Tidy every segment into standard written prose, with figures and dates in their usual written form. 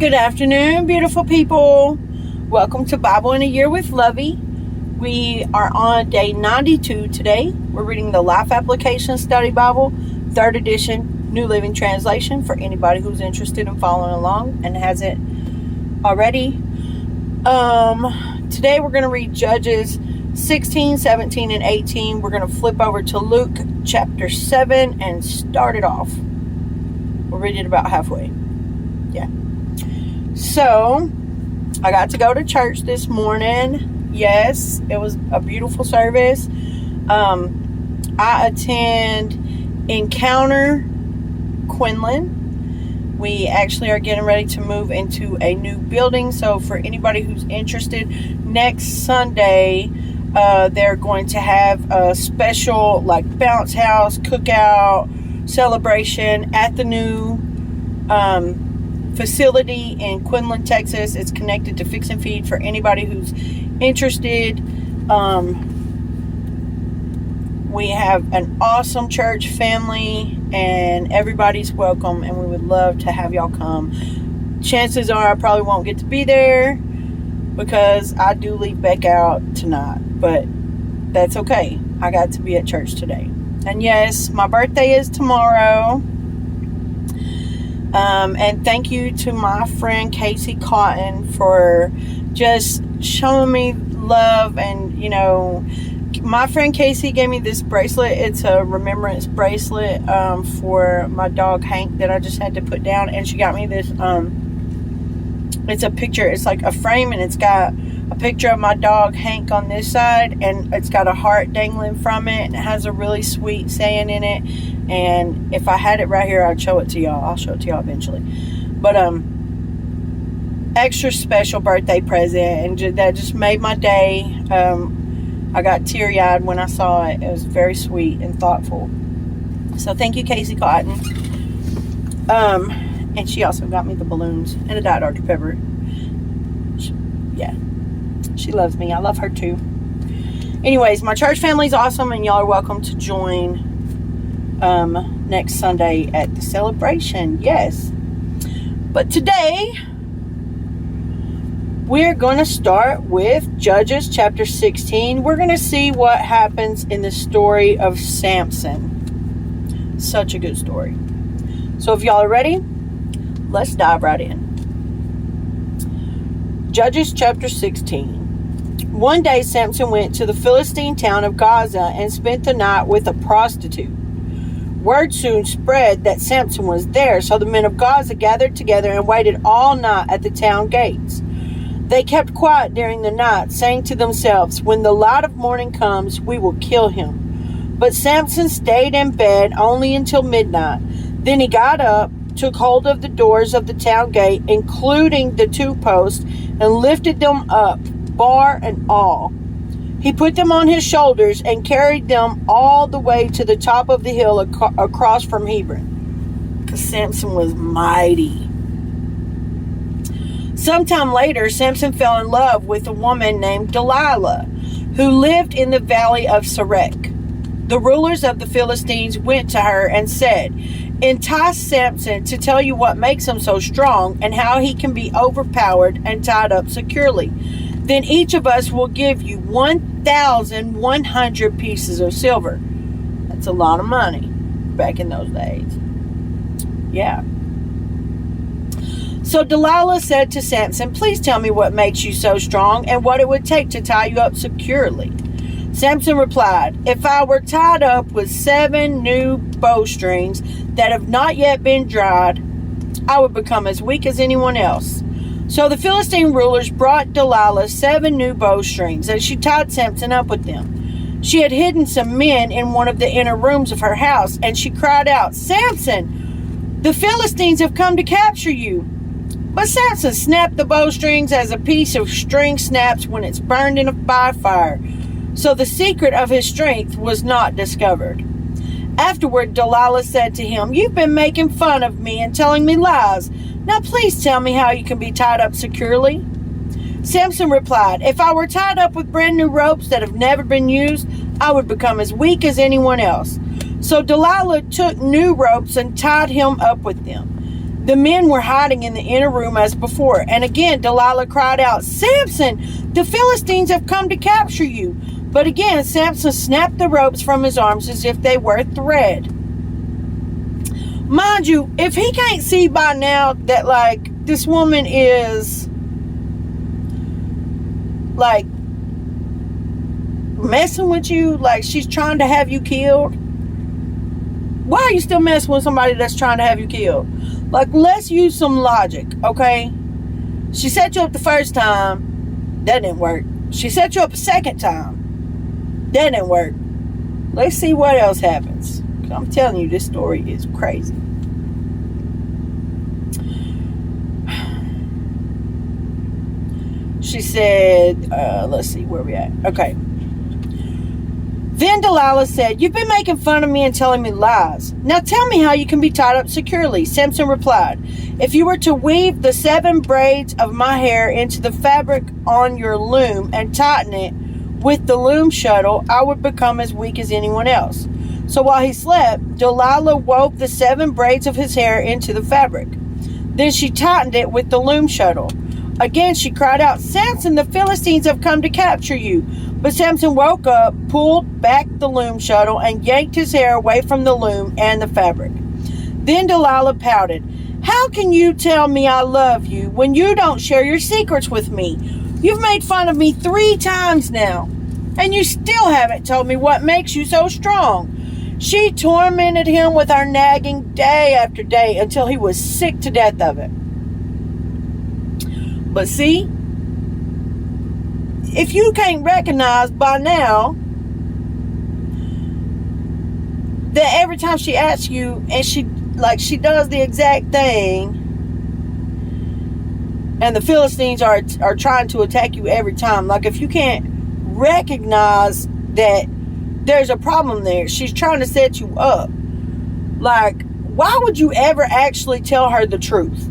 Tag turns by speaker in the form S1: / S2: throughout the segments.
S1: Good afternoon, beautiful people. Welcome to Bible in a Year with Lovie. We are on day 92 today. We're reading the Life Application Study Bible, 3rd edition, New Living Translation, for anybody who's interested in following along and hasn't already. Today we're going to read Judges 16, 17, and 18. We're going to flip over to Luke chapter 7 and start it off. We'll read it about halfway. Yeah. So, I got to go to church this morning. Yes, it was a beautiful service. I attend Encounter Quinlan. We actually are getting ready to move into a new building. So, for anybody who's interested, next Sunday, they're going to have a special bounce house, cookout, celebration at the new facility in Quinlan, Texas. It's connected to Fix and Feed for anybody who's interested. We have an awesome church family and everybody's welcome, and we would love to have y'all come. Chances are I probably won't get to be there because I do leave back out tonight, but that's okay. I got to be at church today. And yes, my birthday is tomorrow. And thank you to my friend Casey Cotton for just showing me love. And, my friend Casey gave me this bracelet. It's a remembrance bracelet for my dog Hank that I just had to put down. And she got me this, it's a picture. It's like a frame, and it's got a picture of my dog Hank on this side, and it's got a heart dangling from it, and it has a really sweet saying in it. And if I had it right here, I'd show it to y'all. I'll show it to y'all eventually. But extra special birthday present, and that just made my day. I got teary-eyed when I saw it. It was very sweet and thoughtful. So thank you, Casey Cotton. And she also got me the balloons and a Diet Dr. Pepper. She loves me. I love her too. Anyways, my church family's awesome, and y'all are welcome to join next Sunday at the celebration. Yes. But today we're going to start with Judges chapter 16. We're going to see what happens in the story of Samson. Such a good story. So if y'all are ready, let's dive right in. Judges chapter 16. One day Samson went to the Philistine town of Gaza and spent the night with a prostitute. Word soon spread that Samson was there, so the men of Gaza gathered together and waited all night at the town gates. They kept quiet during the night, saying to themselves, "When the light of morning comes, we will kill him." But Samson stayed in bed only until midnight. Then he got up, took hold of the doors of the town gate, including the 2 posts, and lifted them up, bar and all. He put them on his shoulders and carried them all the way to the top of the hill across from Hebron. Because Samson was mighty. Sometime later, Samson fell in love with a woman named Delilah, who lived in the valley of Sorek. The rulers of the Philistines went to her and said, "Entice Samson to tell you what makes him so strong and how he can be overpowered and tied up securely. Then each of us will give you 1,100 pieces of silver." That's a lot of money back in those days. Yeah. So Delilah said to Samson, "Please tell me what makes you so strong and what it would take to tie you up securely." Samson replied, "If I were tied up with 7 new bowstrings that have not yet been dried, I would become as weak as anyone else." So the Philistine rulers brought Delilah 7 new bowstrings, and she tied Samson up with them. She had hidden some men in one of the inner rooms of her house, and she cried out, "Samson, the Philistines have come to capture you." But Samson snapped the bowstrings as a piece of string snaps when it's burned by fire. So the secret of his strength was not discovered. Afterward, Delilah said to him, "You've been making fun of me and telling me lies. Now please tell me how you can be tied up securely." Samson replied, "If I were tied up with brand new ropes that have never been used, I would become as weak as anyone else." So Delilah took new ropes and tied him up with them. The men were hiding in the inner room as before. And again, Delilah cried out, "Samson, the Philistines have come to capture you." But again, Samson snapped the ropes from his arms as if they were thread. Mind you, if he can't see by now that, like, this woman is, like, messing with you, like she's trying to have you killed, why are you still messing with somebody that's trying to have you killed? Like, let's use some logic, okay? She set you up the first time. That didn't work. She set you up a second time. That didn't work. Let's see what else happens. I'm telling you, this story is crazy. She said, let's see where we at. Okay. Then Delilah said, "You've been making fun of me and telling me lies. Now tell me how you can be tied up securely." Samson replied, "If you were to weave the 7 braids of my hair into the fabric on your loom and tighten it with the loom shuttle, I would become as weak as anyone else." So while he slept, Delilah wove the 7 braids of his hair into the fabric. Then she tightened it with the loom shuttle. Again she cried out, "Samson, the Philistines have come to capture you." But Samson woke up, pulled back the loom shuttle, and yanked his hair away from the loom and the fabric. Then Delilah pouted, "How can you tell me I love you when you don't share your secrets with me? You've made fun of me 3 times now, and you still haven't told me what makes you so strong." She tormented him with her nagging day after day until he was sick to death of it. But see, if you can't recognize by now that every time she asks you and she does the exact thing, and the Philistines are trying to attack you every time, like if you can't recognize that there's a problem there, she's trying to set you up, like, why would you ever actually tell her the truth?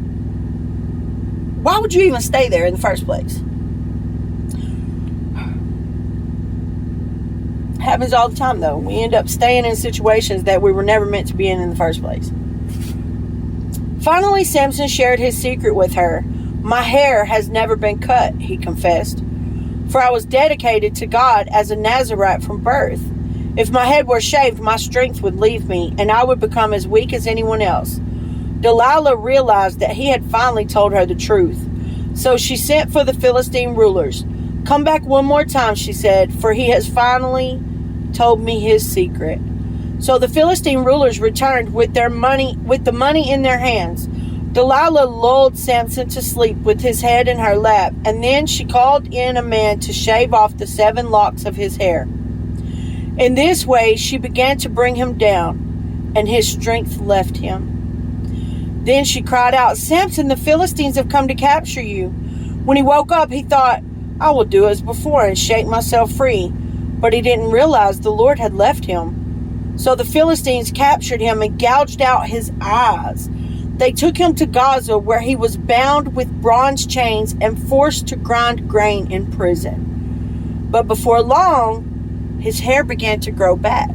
S1: Why would you even stay there in the first place? Happens all the time, though. We end up staying in situations that we were never meant to be in the first place. Finally, Samson shared his secret with her. "My hair has never been cut," he confessed, "for I was dedicated to God as a Nazirite from birth. If my head were shaved, my strength would leave me, and I would become as weak as anyone else." Delilah realized that he had finally told her the truth. So she sent for the Philistine rulers. "Come back one more time," she said, "for he has finally told me his secret." So the Philistine rulers returned with the money in their hands. Delilah lulled Samson to sleep with his head in her lap, and then she called in a man to shave off the 7 locks of his hair. In this way she began to bring him down, and his strength left him. Then she cried out, "Samson, the Philistines have come to capture you." When he woke up, he thought, "I will do as before and shake myself free." But he didn't realize the Lord had left him. So the Philistines captured him and gouged out his eyes. They took him to Gaza, where he was bound with bronze chains and forced to grind grain in prison. But before long, his hair began to grow back.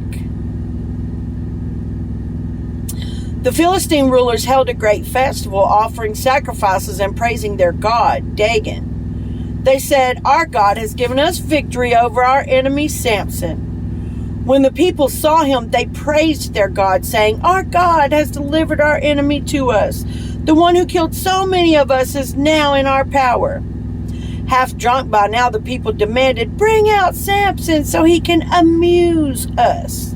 S1: The Philistine rulers held a great festival, offering sacrifices and praising their god, Dagon. They said, "Our God has given us victory over our enemy Samson." When the people saw him, they praised their God, saying, "Our God has delivered our enemy to us. The one who killed so many of us is now in our power." Half drunk by now, the people demanded, "Bring out Samson so he can amuse us."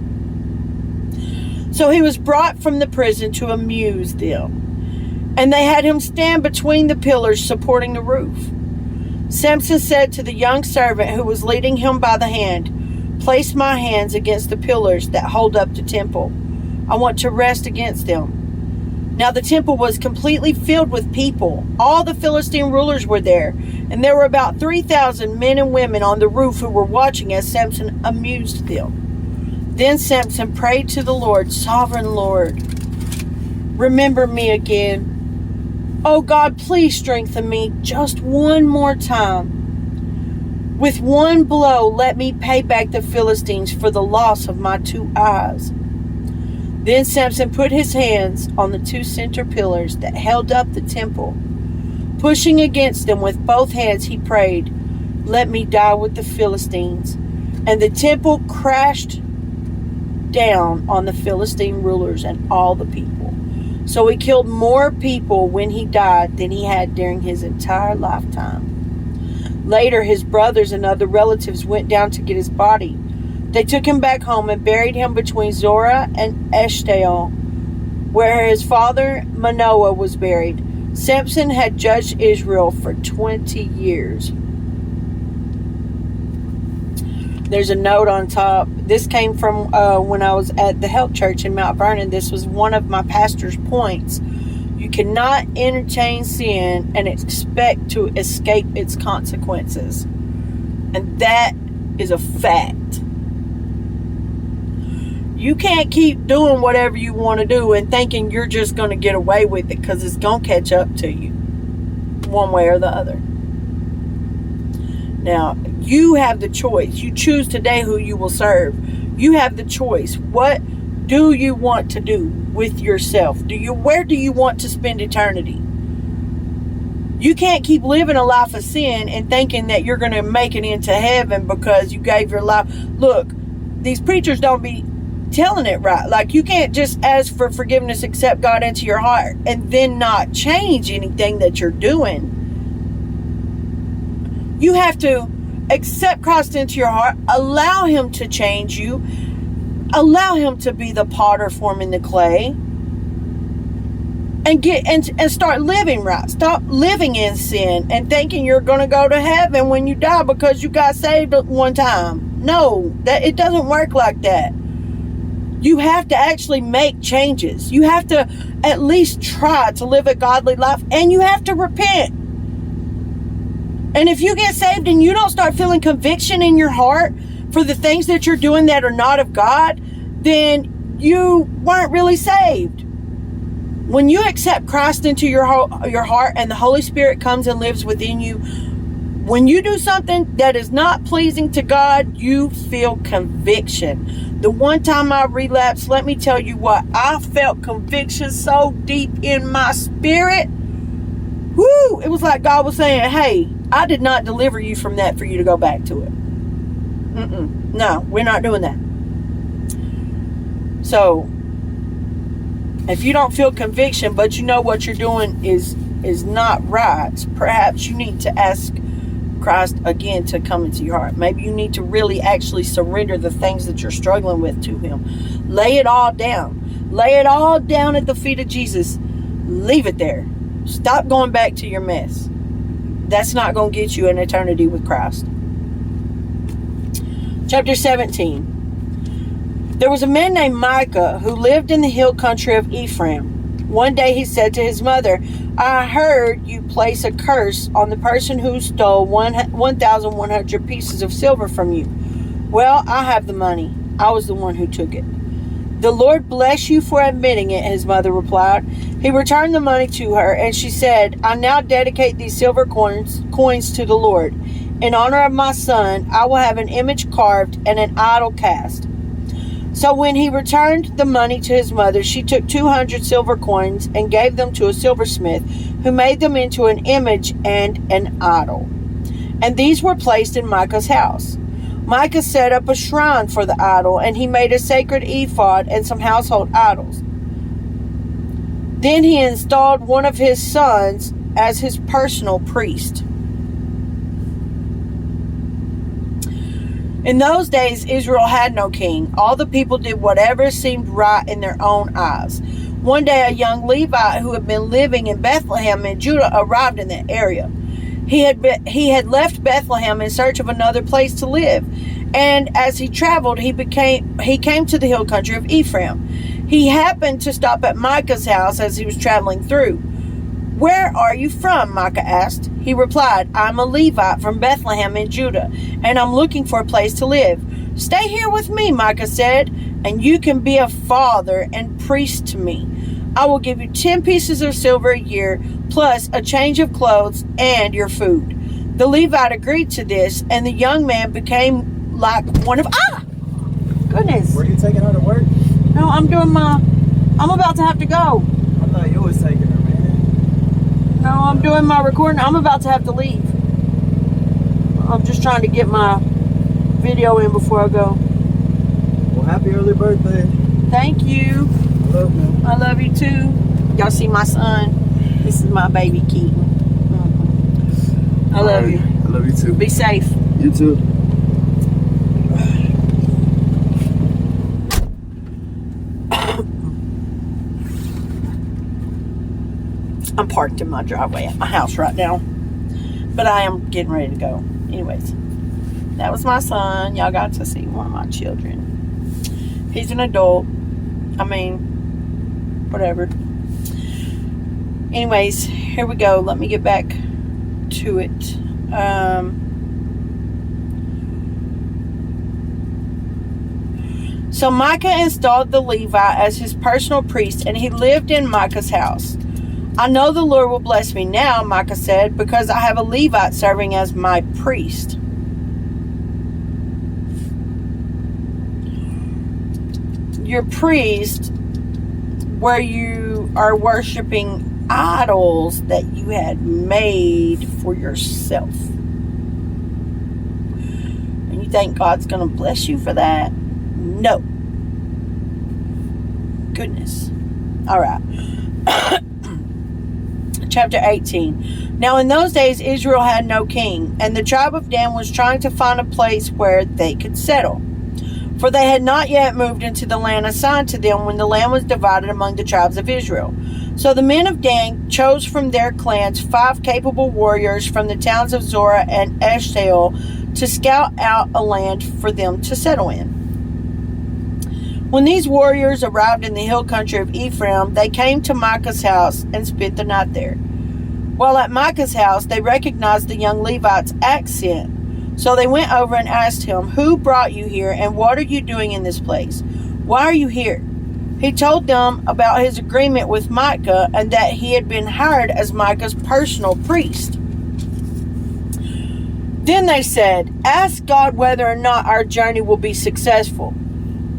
S1: So he was brought from the prison to amuse them, and they had him stand between the pillars supporting the roof. Samson said to the young servant who was leading him by the hand, "Place my hands against the pillars that hold up the temple. I want to rest against them." Now the temple was completely filled with people. All the Philistine rulers were there, and there were about 3,000 men and women on the roof who were watching as Samson amused them. Then Samson prayed to the Lord, "Sovereign Lord, remember me again. Oh God, please strengthen me just one more time. With one blow, let me pay back the Philistines for the loss of my 2 eyes." Then Samson put his hands on the two center pillars that held up the temple. Pushing against them with both hands, he prayed, "Let me die with the Philistines." And the temple crashed down on the Philistine rulers and all the people. So he killed more people when he died than he had during his entire lifetime. Later, his brothers and other relatives went down to get his body. They took him back home and buried him between Zorah and Eshtaol, where his father Manoah was buried. Samson had judged Israel for 20 years. There's a note on top. This came from when I was at the Help Church in Mount Vernon. This was one of my pastor's points. You cannot entertain sin and expect to escape its consequences. And that is a fact. You can't keep doing whatever you want to do and thinking you're just going to get away with it, because it's going to catch up to you one way or the other. Now, you have the choice. You choose today who you will serve. You have the choice. What do you want to do with yourself? Where do you want to spend eternity? You can't keep living a life of sin and thinking that you're going to make it into heaven because you gave your life. Look, these preachers don't be telling it right. Like, you can't just ask for forgiveness, accept God into your heart, and then not change anything that you're doing. You have to accept Christ into your heart, allow him to change you, allow him to be the potter forming the clay, and start living right. Stop living in sin and thinking you're going to go to heaven when you die because you got saved at one time. No, it doesn't work like that. You have to actually make changes. You have to at least try to live a godly life, and you have to repent. And if you get saved and you don't start feeling conviction in your heart for the things that you're doing that are not of God, then you weren't really saved. When you accept Christ into your heart and the Holy Spirit comes and lives within you, when you do something that is not pleasing to God, you feel conviction. The one time I relapsed, let me tell you what, I felt conviction so deep in my spirit. Woo! It was like God was saying, hey, I did not deliver you from that for you to go back to it. No, we're not doing that. So, if you don't feel conviction, but you know what you're doing is not right, perhaps you need to ask Christ again to come into your heart. Maybe you need to really actually surrender the things that you're struggling with to him. Lay it all down. Lay it all down at the feet of Jesus. Leave it there. Stop going back to your mess. That's not going to get you an eternity with Christ. Chapter 17. There was a man named Micah who lived in the hill country of Ephraim. One day he said to his mother, I heard you place a curse on the person who stole 1,100 pieces of silver from you. Well, I have the money. I was the one who took it. The Lord bless you for admitting it, his mother replied. He returned the money to her, and she said, I now dedicate these silver coins to the Lord. In honor of my son, I will have an image carved and an idol cast. So when he returned the money to his mother, she took 200 silver coins and gave them to a silversmith, who made them into an image and an idol. And these were placed in Micah's house. Micah set up a shrine for the idol, and he made a sacred ephod and some household idols. Then he installed one of his sons as his personal priest. In those days, Israel had no king. All the people did whatever seemed right in their own eyes. One day, a young Levite who had been living in Bethlehem in Judah arrived in that area. He had left Bethlehem in search of another place to live, and as he traveled, he came to the hill country of Ephraim. He happened to stop at Micah's house as he was traveling through. Where are you from? Micah asked. He replied, I'm a Levite from Bethlehem in Judah, and I'm looking for a place to live. Stay here with me, Micah said, and you can be a father and priest to me. I will give you 10 pieces of silver a year, plus a change of clothes and your food. The Levite agreed to this, and the young man became like one of... Goodness.
S2: Were you taking her to work?
S1: No, I'm about to have to go.
S2: I thought you was taking her, man.
S1: No, I'm doing my recording. I'm about to have to leave. I'm just trying to get my video in before I go.
S2: Well, happy early birthday.
S1: Thank you.
S2: I love you.
S1: I love you too. Y'all see my son? This is my baby Keaton. I love you.
S2: I love you too.
S1: Be safe.
S2: You too.
S1: I'm parked in my driveway at my house right now. But I am getting ready to go. Anyways, that was my son. Y'all got to see one of my children. He's an adult. I mean, whatever. Anyways, here we go. Let me get back to it. So Micah installed the Levite as his personal priest, and he lived in Micah's house. I know the Lord will bless me now, Micah said, because I have a Levite serving as my priest. Your priest, where you are worshiping idols that you had made for yourself. And you think God's going to bless you for that? No. Goodness. All right. Chapter 18. Now in those days Israel had no king, and the tribe of Dan was trying to find a place where they could settle. For they had not yet moved into the land assigned to them when the land was divided among the tribes of Israel. So the men of Dan chose from their clans 5 capable warriors from the towns of Zorah and Eshtaol to scout out a land for them to settle in. When these warriors arrived in the hill country of Ephraim, they came to Micah's house and spent the night there. While at Micah's house, they recognized the young Levite's accent. So they went over and asked him, "Who brought you here, and what are you doing in this place? Why are you here?" He told them about his agreement with Micah and that he had been hired as Micah's personal priest. Then they said, "Ask God whether or not our journey will be successful."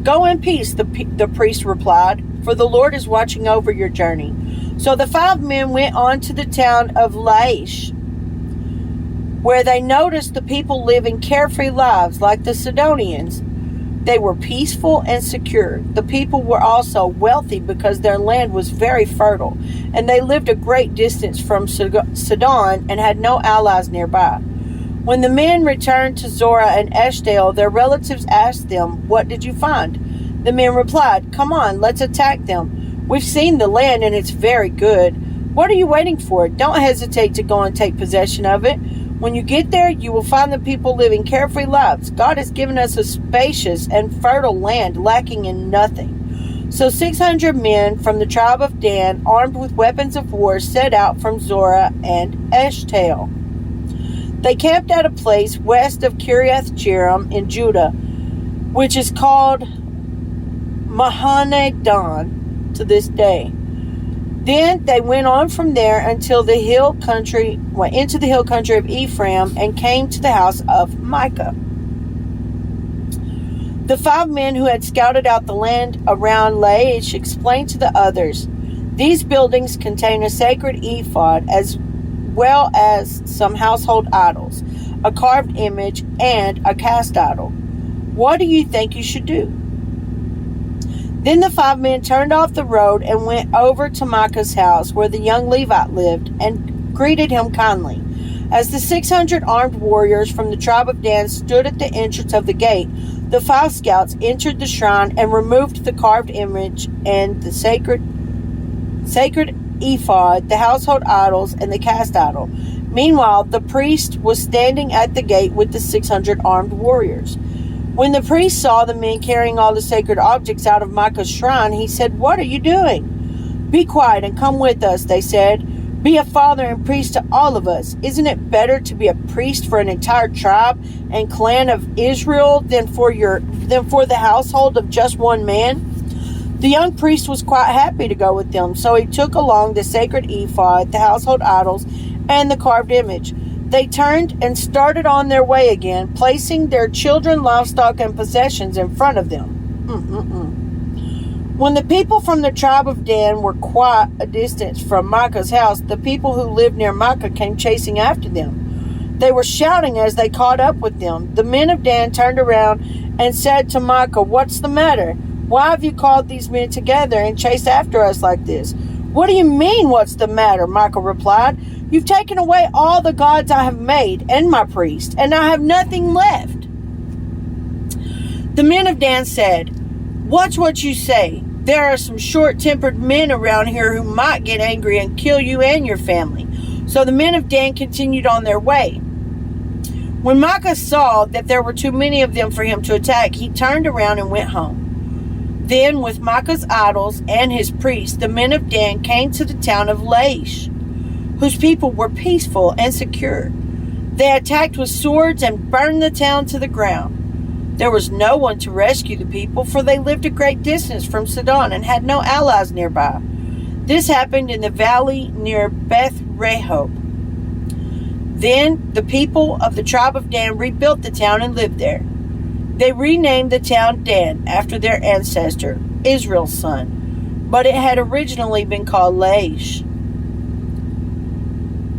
S1: "Go in peace," the priest replied, "for the Lord is watching over your journey." So the 5 men went on to the town of Laish, where they noticed the people living carefree lives like the Sidonians. They were peaceful and secure. The people were also wealthy because their land was very fertile, and they lived a great distance from Sidon and had no allies nearby. When the men returned to Zorah and Eshtaol, their relatives asked them, "What did you find?" The men replied, "Come on, let's attack them. We've seen the land and it's very good. What are you waiting for? Don't hesitate to go and take possession of it. When you get there, you will find the people living carefree lives. God has given us a spacious and fertile land lacking in nothing." So 600 men from the tribe of Dan, armed with weapons of war, set out from Zorah and Eshtaol. They camped at a place west of Kiriath Jearim in Judah, which is called Mahane Dan to this day. Then they went on from there until the hill country, went into the hill country of Ephraim, and came to the house of Micah. The 5 men who had scouted out the land around Laish explained to the others, "These buildings contain a sacred ephod as well as some household idols, a carved image, and a cast idol. What do you think you should do?" Then the 5 men turned off the road and went over to Micah's house where the young Levite lived and greeted him kindly. As the 600 armed warriors from the tribe of Dan stood at the entrance of the gate, the 5 scouts entered the shrine and removed the carved image and the sacred ephod, the household idols, and the cast idol. Meanwhile, the priest was standing at the gate with the 600 armed warriors. When the priest saw the men carrying all the sacred objects out of Micah's shrine, he said, "What are you doing?" "Be quiet and come with us," they said. "Be a father and priest to all of us. Isn't it better to be a priest for an entire tribe and clan of Israel than for the household of just one man?" The young priest was quite happy to go with them, so he took along the sacred ephod, the household idols, and the carved image. They turned and started on their way again, placing their children, livestock, and possessions in front of them. When the people from the tribe of Dan were quite a distance from Micah's house, the people who lived near Micah came chasing after them. They were shouting as they caught up with them. The men of Dan turned around and said to Micah, "What's the matter? Why have you called these men together and chased after us like this?" "What do you mean, what's the matter?" Micah replied. "You've taken away all the gods I have made and my priest, and I have nothing left." The men of Dan said, "Watch what you say. There are some short-tempered men around here who might get angry and kill you and your family." So the men of Dan continued on their way. When Micah saw that there were too many of them for him to attack, he turned around and went home. Then, with Micah's idols and his priests, the men of Dan came to the town of Laish, whose people were peaceful and secure. They attacked with swords and burned the town to the ground. There was no one to rescue the people, for they lived a great distance from Sidon and had no allies nearby. This happened in the valley near Beth Rehob. Then the people of the tribe of Dan rebuilt the town and lived there. They renamed the town Dan after their ancestor, Israel's son, but it had originally been called Laish.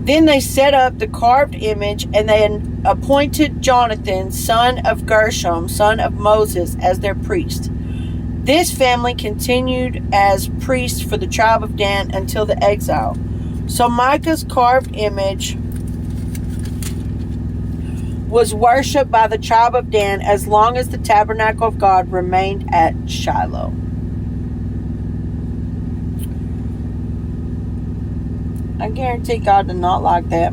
S1: Then they set up the carved image, and they appointed Jonathan, son of Gershom, son of Moses, as their priest. This family continued as priests for the tribe of Dan until the exile. So Micah's carved image was worshipped by the tribe of Dan as long as the tabernacle of God remained at Shiloh. I guarantee God did not like that.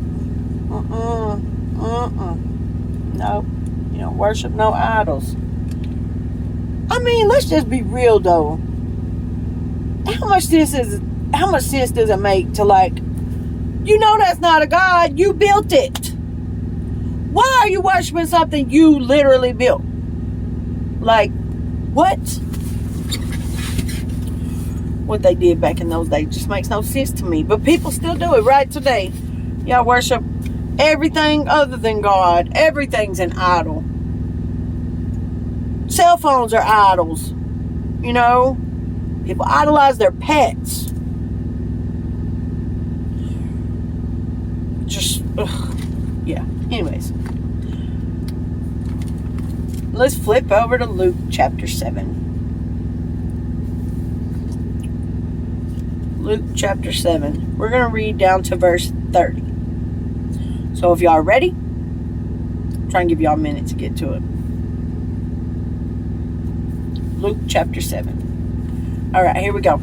S1: No, you don't worship no idols. I mean, let's just be real though. How much sense does it make to, like, you know that's not a God, you built it. Why are you worshiping something you literally built? Like, what? What they did back in those days just makes no sense to me. But people still do it right today. Y'all worship everything other than God. Everything's an idol. Cell phones are idols. You know? People idolize their pets. Just, ugh. Yeah. Anyways. Let's flip over to Luke chapter 7. Luke chapter 7. We're going to read down to verse 30. So if y'all are ready, try and give y'all a minute to get to it. Luke chapter 7. Alright, here we go.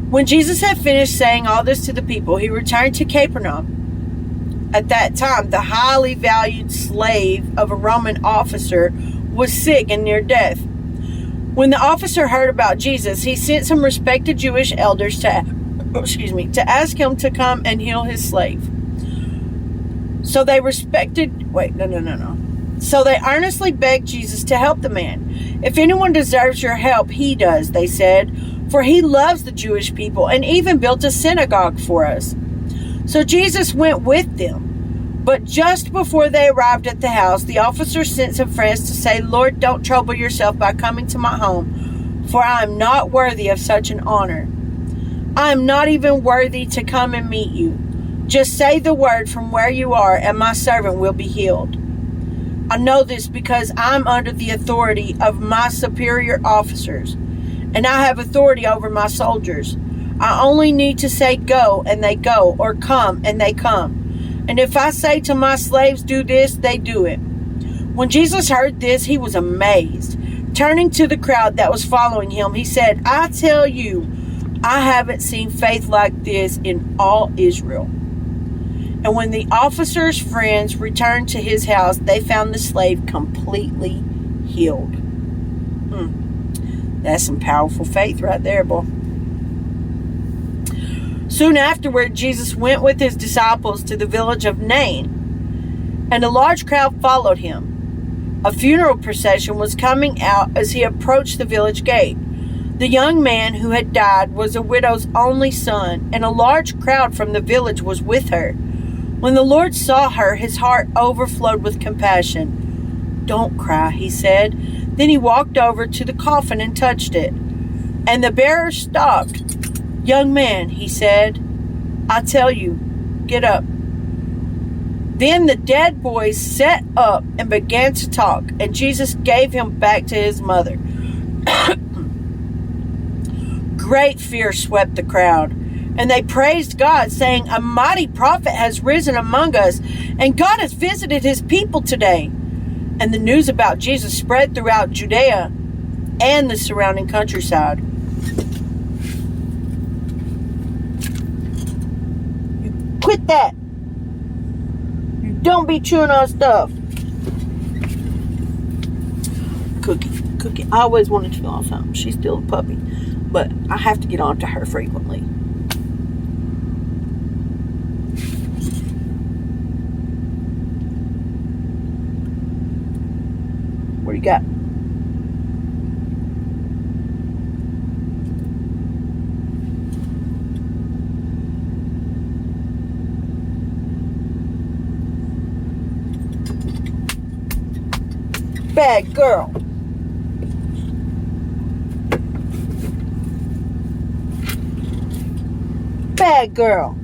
S1: When Jesus had finished saying all this to the people, he returned to Capernaum. At that time, the highly valued slave of a Roman officer was sick and near death. When the officer heard about Jesus, he sent some respected Jewish elders to ask him to come and heal his slave. So they earnestly begged Jesus to help the man. "If anyone deserves your help, he does," they said, "for he loves the Jewish people and even built a synagogue for us." So Jesus went with them. But just before they arrived at the house, the officer sent some friends to say, "Lord, don't trouble yourself by coming to my home, for I am not worthy of such an honor. I am not even worthy to come and meet you. Just say the word from where you are, and my servant will be healed. I know this because I'm under the authority of my superior officers, and I have authority over my soldiers. I only need to say go, and they go, or come, and they come. And if I say to my slaves, do this, they do it." When Jesus heard this, he was amazed. Turning to the crowd that was following him, he said, "I tell you, I haven't seen faith like this in all Israel." And when the officer's friends returned to his house, they found the slave completely healed. That's some powerful faith right there, boy. Soon afterward, Jesus went with his disciples to the village of Nain, and a large crowd followed him. A funeral procession was coming out as he approached the village gate. The young man who had died was a widow's only son, and a large crowd from the village was with her. When the Lord saw her, his heart overflowed with compassion. "Don't cry," he said. Then he walked over to the coffin and touched it. And the bearer stopped. "Young man," he said, "I tell you, get up." Then the dead boy sat up and began to talk, and Jesus gave him back to his mother. Great fear swept the crowd, and they praised God, saying, "A mighty prophet has risen among us, and God has visited his people today." And the news about Jesus spread throughout Judea and the surrounding countryside. You quit that. You don't be chewing on stuff. Cookie. I always wanted to chew on something. She's still a puppy, but I have to get on to her frequently. What do you got? Bad girl. Bad girl.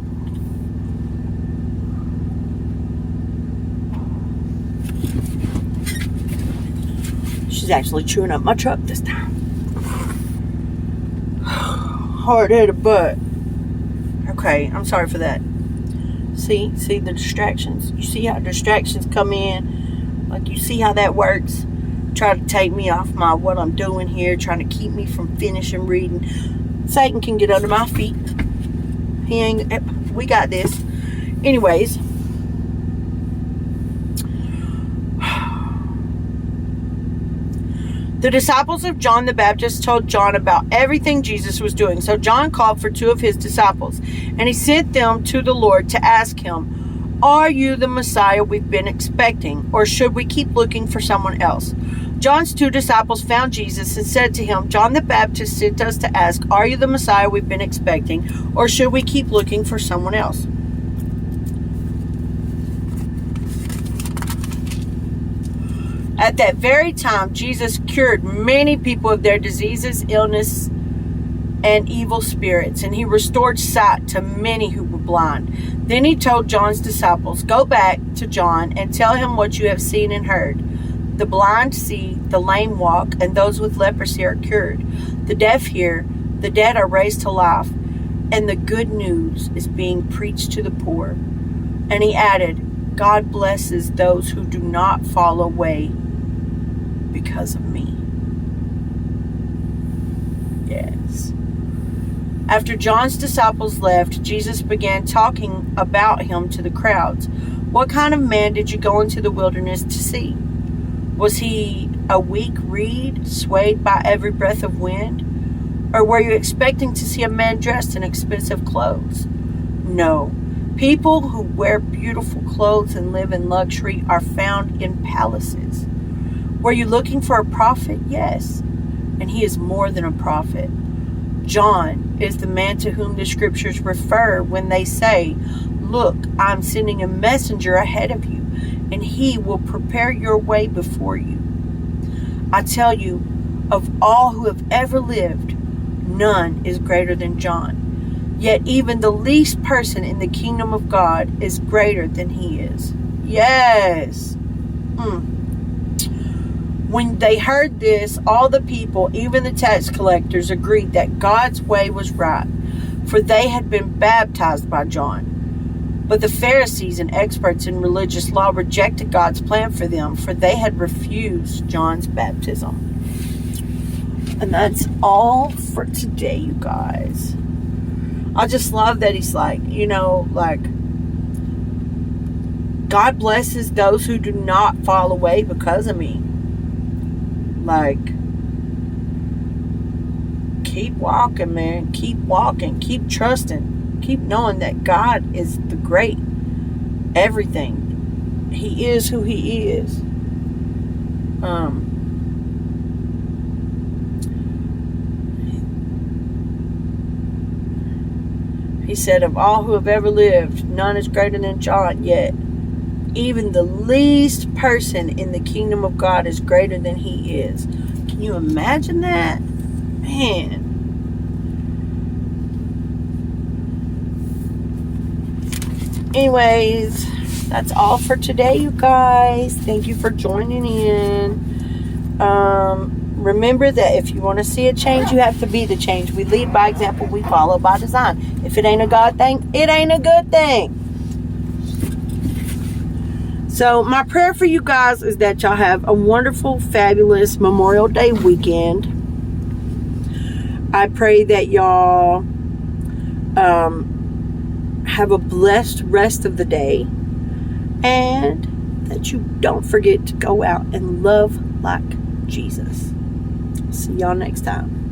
S1: She's actually chewing up my truck this time. Hard-headed butt. Okay, I'm sorry for that. See the distractions. You see how distractions come in? Like, you see how that works? Try to take me off what I'm doing here, trying to keep me from finishing reading. Satan can get under my feet. We got this. Anyways. The disciples of John the Baptist told John about everything Jesus was doing. So John called for 2 of his disciples, and he sent them to the Lord to ask him, "Are you the Messiah we've been expecting, or should we keep looking for someone else?" John's 2 disciples found Jesus and said to him, "John the Baptist sent us to ask, are you the Messiah we've been expecting, or should we keep looking for someone else?" At that very time, Jesus cured many people of their diseases, illness, and evil spirits, and he restored sight to many who were blind. Then he told John's disciples, "Go back to John and tell him what you have seen and heard. The blind see, the lame walk, and those with leprosy are cured. The deaf hear, the dead are raised to life, and the good news is being preached to the poor." And he added, "God blesses those who do not fall away because of me." Yes. After John's disciples left, Jesus began talking about him to the crowds. "What kind of man did you go into the wilderness to see? Was he a weak reed, swayed by every breath of wind? Or were you expecting to see a man dressed in expensive clothes? No. People who wear beautiful clothes and live in luxury are found in palaces. Were you looking for a prophet? Yes. And he is more than a prophet. John is the man to whom the scriptures refer when they say, 'Look, I'm sending a messenger ahead of you, and he will prepare your way before you.' I tell you, of all who have ever lived, none is greater than John. Yet even the least person in the kingdom of God is greater than he is." Yes. When they heard this, all the people, even the tax collectors, agreed that God's way was right, for they had been baptized by John. But the Pharisees and experts in religious law rejected God's plan for them, for they had refused John's baptism. And that's all for today, you guys. I just love that he's like, God blesses those who do not fall away because of me. Keep walking, man. Keep walking. Keep trusting. Keep knowing that God is the great everything. He is who he is. He said, "Of all who have ever lived, none is greater than John, yet even the least person in the kingdom of God is greater than he is." you imagine that? Man. Anyways, that's all for today, you guys. Thank you for joining in. Remember that if you want to see a change, you have to be the change. We lead by example, we follow by design. If it ain't a God thing, it ain't a good thing. So my prayer for you guys is that y'all have a wonderful, fabulous Memorial Day weekend. I pray that y'all have a blessed rest of the day, and that you don't forget to go out and love like Jesus. See y'all next time.